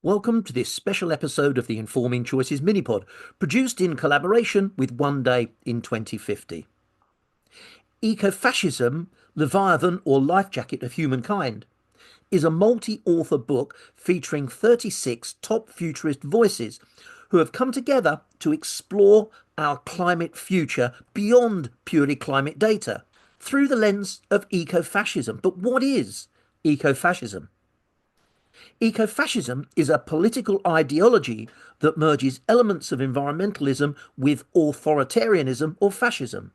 Welcome to this special episode of the Informing Choices mini-pod, produced in collaboration with One Day in 2050. Ecofascism, Leviathan or Lifejacket of Humankind is a multi-author book featuring 36 top futurist voices who have come together to explore our climate future beyond purely climate data through the lens of ecofascism. But what is ecofascism? Ecofascism is a political ideology that merges elements of environmentalism with authoritarianism or fascism.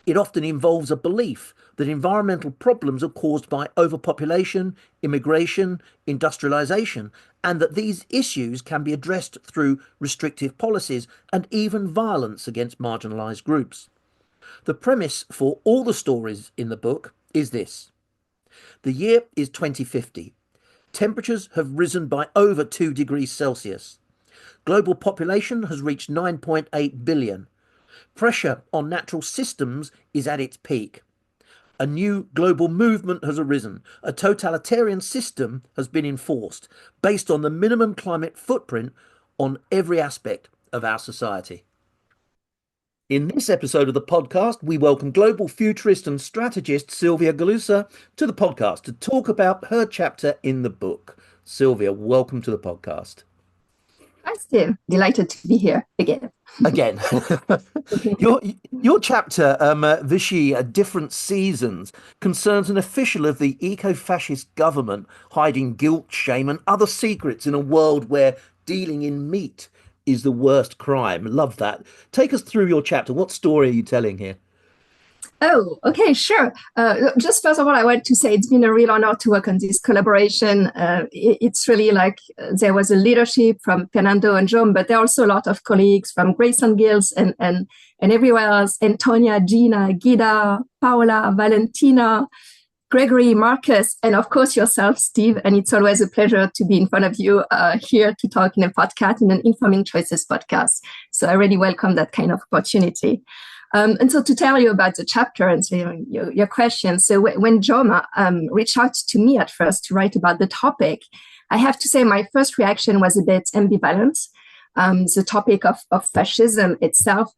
It often involves a belief that environmental problems are caused by overpopulation, immigration, industrialization, and that these issues can be addressed through restrictive policies and even violence against marginalized groups. The premise for all the stories in the book is this. The year is 2050. Temperatures have risen by over 2 degrees Celsius. Global population has reached 9.8 billion. Pressure on natural systems is at its peak. A new global movement has arisen. A totalitarian system has been enforced based on the minimum climate footprint on every aspect of our society. In this episode of the podcast, we welcome global futurist and strategist Sylvia Gallusser to the podcast to talk about her chapter in the book. Sylvia, welcome to the podcast. Hi, Steve. Delighted to be here again. Again, your chapter, Vichy, Different Seasons, concerns an official of the eco-fascist government hiding guilt, shame, and other secrets in a world where dealing in meat is the worst crime. Love that. Take us through your chapter. What story are you telling here? Oh, okay, sure. Just first of all, I want to say it's been a real honor to work on this collaboration. It's really like there was a leadership from Fernando and John, but there are also a lot of colleagues from Grace and Gills and everywhere else. Antonia, Gina, Gida, Paola, Valentina, Gregory, Marcus, and of course yourself, Steve. And it's always a pleasure to be in front of you here to talk in a podcast, in an Informing Choices podcast. So I really welcome that kind of opportunity. And so to tell you about the chapter and so your question. So when John reached out to me at first to write about the topic, I have to say my first reaction was a bit ambivalent. The topic of fascism itself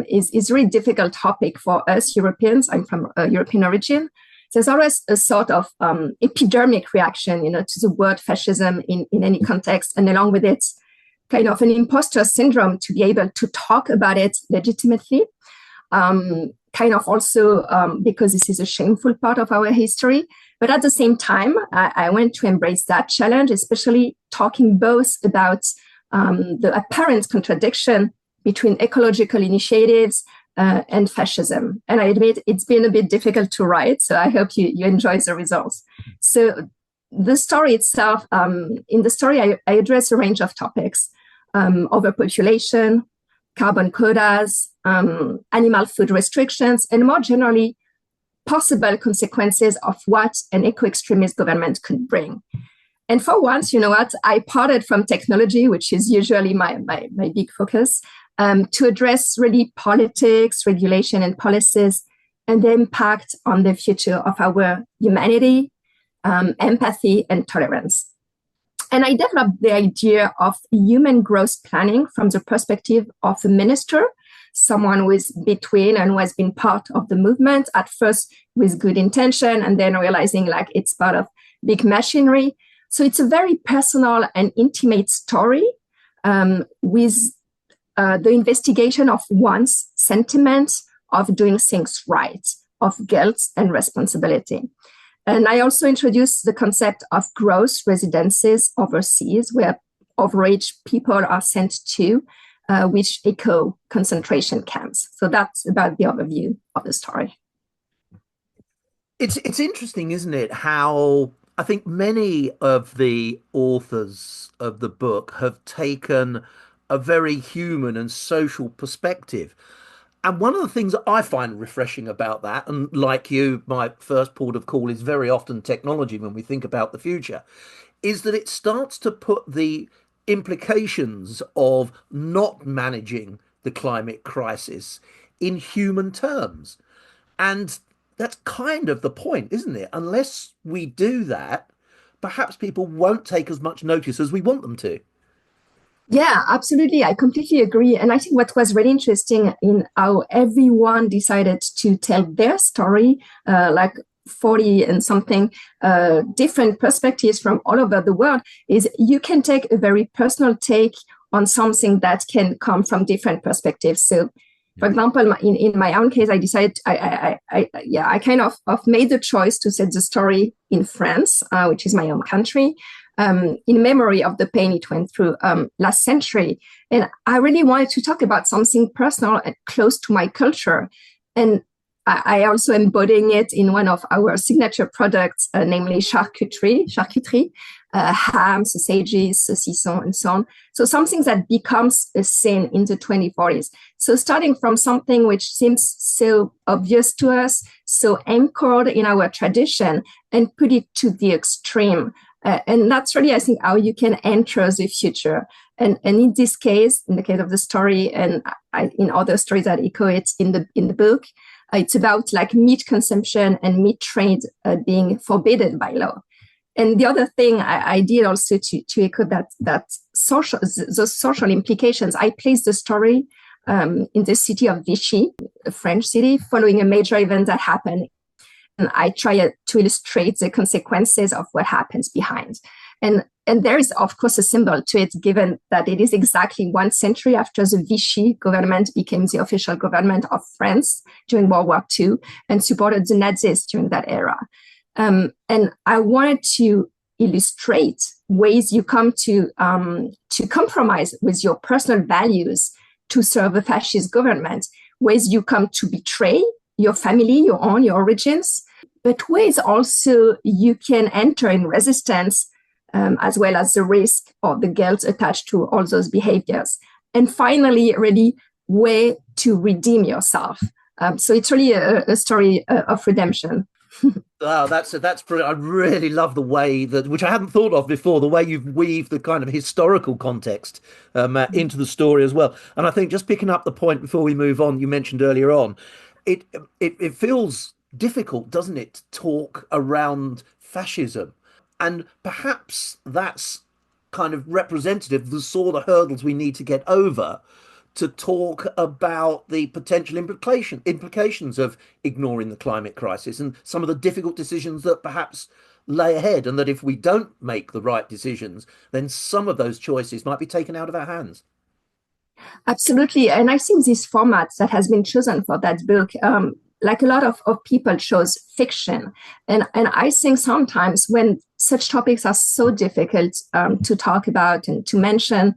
is a really difficult topic for us Europeans. I'm from European origin. There's always a sort of epidermic reaction, to the word fascism in any context, and along with it, kind of an imposter syndrome to be able to talk about it legitimately. Kind of also because this is a shameful part of our history. But at the same time, I went to embrace that challenge, especially talking both about the apparent contradiction between ecological initiatives and fascism. And I admit it's been a bit difficult to write, so I hope you enjoy the results. So the story itself, in the story, I address a range of topics, overpopulation, carbon quotas, animal food restrictions, and more generally, possible consequences of what an eco-extremist government could bring. And for once, you know what, I parted from technology, which is usually my big focus, to address really politics, regulation, and policies, and the impact on the future of our humanity, empathy, and tolerance. And I developed the idea of human growth planning from the perspective of a minister, someone who is between and who has been part of the movement, at first with good intention, and then realizing like it's part of big machinery. So it's a very personal and intimate story with the investigation of one's sentiment of doing things right, of guilt and responsibility. And I also introduced the concept of gross residences overseas, where overage people are sent to, which echo concentration camps. So that's about the overview of the story. It's interesting, isn't it, how I think many of the authors of the book have taken a very human and social perspective. And one of the things that I find refreshing about that, and like you, my first port of call is very often technology when we think about the future, is that it starts to put the implications of not managing the climate crisis in human terms. And that's kind of the point, isn't it? Unless we do that, perhaps people won't take as much notice as we want them to. Yeah, absolutely. I completely agree. And I think what was really interesting in how everyone decided to tell their story, like 40 and something different perspectives from all over the world, is you can take a very personal take on something that can come from different perspectives. So, for example, in my own case, I decided I kind of made the choice to set the story in France, which is my home country, in memory of the pain it went through last century. And I really wanted to talk about something personal and close to my culture. And I also embodying it in one of our signature products, namely charcuterie, ham, sausages, saucisson, and so on. So something that becomes a sin in the 2040s. So starting from something which seems so obvious to us, so anchored in our tradition, and put it to the extreme. And that's really, I think, how you can enter the future. And in this case, in the case of the story, and in other stories that echo it in the book, it's about like meat consumption and meat trade being forbidden by law. And the other thing I did also to echo those social implications, I placed the story in the city of Vichy, a French city, following a major event that happened. And I try to illustrate the consequences of what happens behind. And there is, of course, a symbol to it, given that it is exactly 1 century after the Vichy government became the official government of France during World War II and supported the Nazis during that era. And I wanted to illustrate ways you come to compromise with your personal values to serve a fascist government, ways you come to betray your family, your origins, but ways also you can enter in resistance, as well as the risk or the guilt attached to all those behaviors. And finally, really, way to redeem yourself. So it's really a story of redemption. Oh, that's brilliant. I really love the way that, which I hadn't thought of before, the way you've weaved the kind of historical context into the story as well. And I think just picking up the point before we move on, you mentioned earlier on, it feels difficult, doesn't it, to talk around fascism, and perhaps that's kind of representative of the sort of hurdles we need to get over to talk about the potential implications of ignoring the climate crisis and some of the difficult decisions that perhaps lay ahead, and that if we don't make the right decisions, then some of those choices might be taken out of our hands. Absolutely. And I think this format that has been chosen for that book, like a lot of people chose fiction. And I think sometimes when such topics are so difficult to talk about and to mention,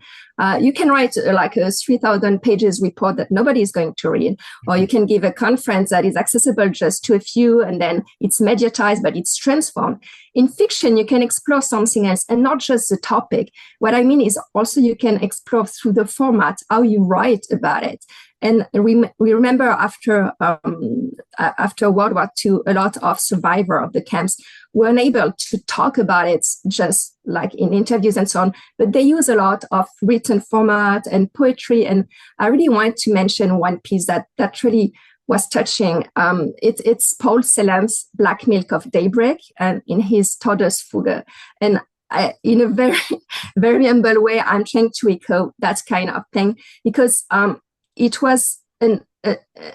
you can write like a 3,000 pages report that nobody is going to read, or you can give a conference that is accessible just to a few, and then it's mediatized, but it's transformed. In fiction, you can explore something else, and not just the topic. What I mean is also you can explore through the format, how you write about it. And we remember after World War II, a lot of survivors of the camps were unable to talk about it just like in interviews and so on, but they use a lot of written format and poetry. And I really want to mention one piece that really was touching. It's Paul Celan's Black Milk of Daybreak, and in his Todesfuge. And in a very, very humble way, I'm trying to echo that kind of thing, because it was an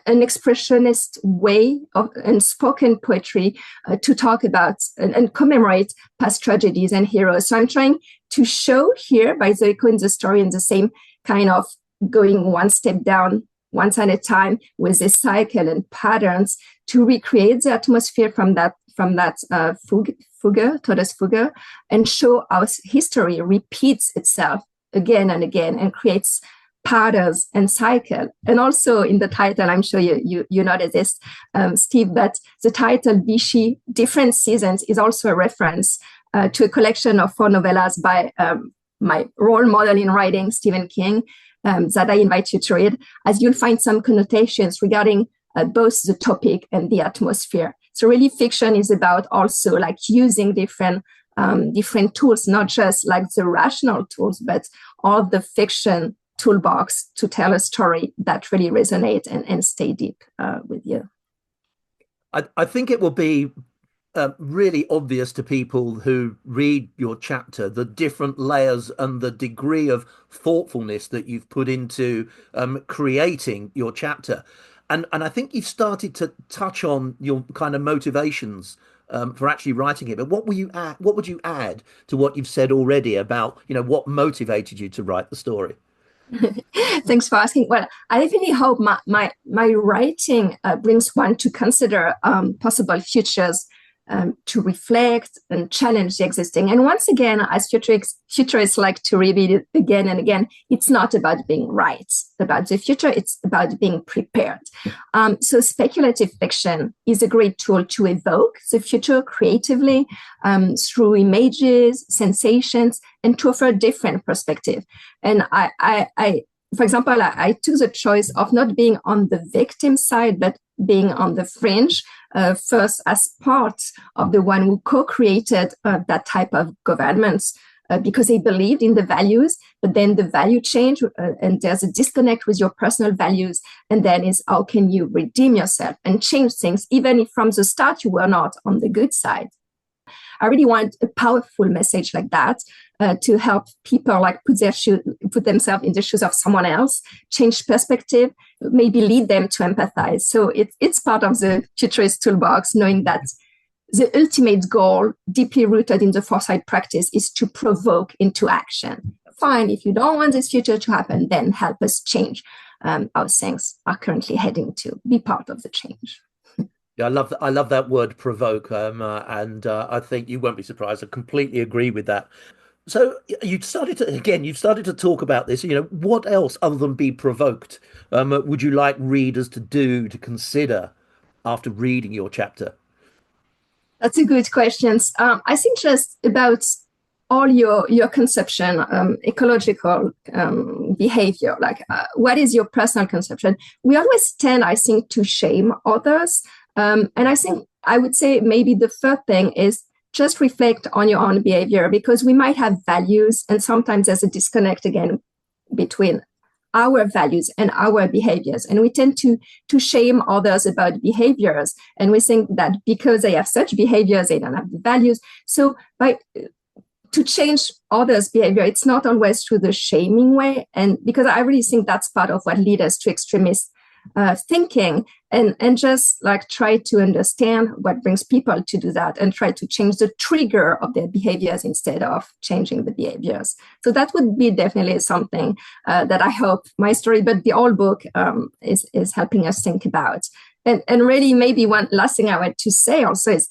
expressionist way of unspoken poetry to talk about and commemorate past tragedies and heroes. So I'm trying to show here, by the echo in the story, in the same kind of going one step down, once at a time, with a cycle and patterns to recreate the atmosphere from that fugue, Todesfuge, and show how history repeats itself again and again and creates patterns and cycle. And also in the title, I'm sure you noticed this, Steve, that the title Vichy, Different Seasons, is also a reference to a collection of 4 novellas by my role model in writing, Stephen King, that I invite you to read, as you'll find some connotations regarding both the topic and the atmosphere. So really fiction is about also like using different tools, not just like the rational tools, but all the fiction toolbox to tell a story that really resonate and stay deep with you. I think it will be really obvious to people who read your chapter, the different layers and the degree of thoughtfulness that you've put into creating your chapter. And I think you've started to touch on your kind of motivations for actually writing it. But what would you add to what you've said already about, what motivated you to write the story? Thanks for asking. Well, I definitely hope my writing brings one to consider possible futures, to reflect and challenge the existing. And once again, as futurists like to repeat it again and again, it's not about being right about the future, it's about being prepared. So speculative fiction is a great tool to evoke the future creatively, through images, sensations, and to offer a different perspective. And for example, I took the choice of not being on the victim side, but being on the fringe, first as part of the one who co-created that type of governments, because they believed in the values, but then the value change, and there's a disconnect with your personal values. And then is how can you redeem yourself and change things, even if from the start you were not on the good side. I really want a powerful message like that, to help people like put themselves in the shoes of someone else, change perspective, maybe lead them to empathize. So it's part of the futurist toolbox, knowing that the ultimate goal, deeply rooted in the foresight practice, is to provoke into action. Fine, if you don't want this future to happen, then help us change how things are currently heading to. Be part of the change. Yeah, I love that word provoke, and I think you won't be surprised. I completely agree with that. So you've started to talk about this. What else other than be provoked would you like readers to consider after reading your chapter? That's a good question. I think just about all your conception, ecological behavior, like what is your personal conception? We always tend, I think, to shame others. And I think I would say maybe the third thing is just reflect on your own behavior, because we might have values, and sometimes there's a disconnect again between our values and our behaviors, and we tend to shame others about behaviors, and we think that because they have such behaviors they don't have the values. So to change others' behavior, it's not always through the shaming way, and because I really think that's part of what leads us to extremist thinking, and just like try to understand what brings people to do that, and try to change the trigger of their behaviors instead of changing the behaviors. So that would be definitely something that I hope my story, but the whole book is helping us think about. And really, maybe one last thing I want to say also is,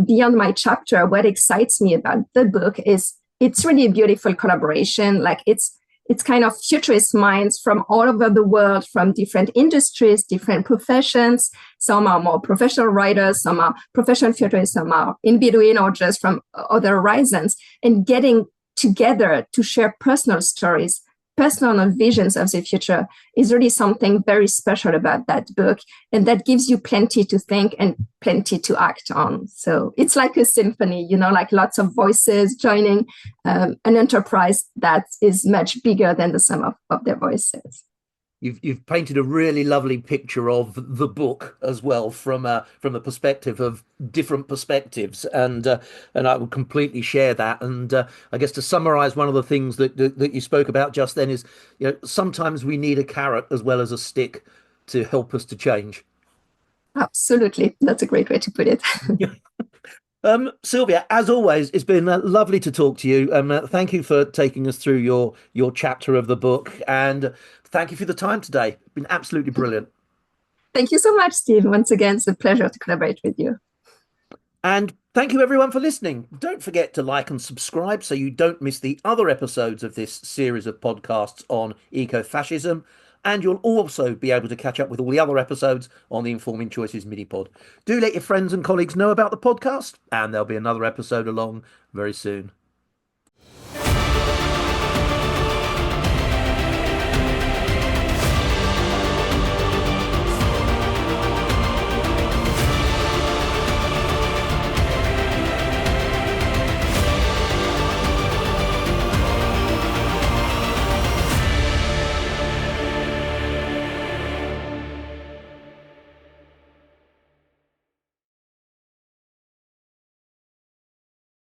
beyond my chapter, what excites me about the book is it's really a beautiful collaboration. Like it's kind of futurist minds from all over the world, from different industries, different professions. Some are more professional writers, some are professional futurists, some are in between or just from other horizons, and getting together to share personal stories, personal visions of the future is really something very special about that book. And that gives you plenty to think and plenty to act on. So it's like a symphony, like lots of voices joining an enterprise that is much bigger than the sum of their voices. You've painted a really lovely picture of the book as well from the perspective of different perspectives, and I would completely share that. And I guess to summarize, one of the things that you spoke about just then is, sometimes we need a carrot as well as a stick to help us to change. Absolutely, that's a great way to put it. Sylvia, as always, it's been lovely to talk to you. Thank you for taking us through your chapter of the book, and thank you for the time today. It's been absolutely brilliant. Thank you so much, Steve. Once again, it's a pleasure to collaborate with you. And thank you everyone for listening. Don't forget to like and subscribe so you don't miss the other episodes of this series of podcasts on ecofascism. And you'll also be able to catch up with all the other episodes on the Informing Choices mini pod. Do let your friends and colleagues know about the podcast, and there'll be another episode along very soon.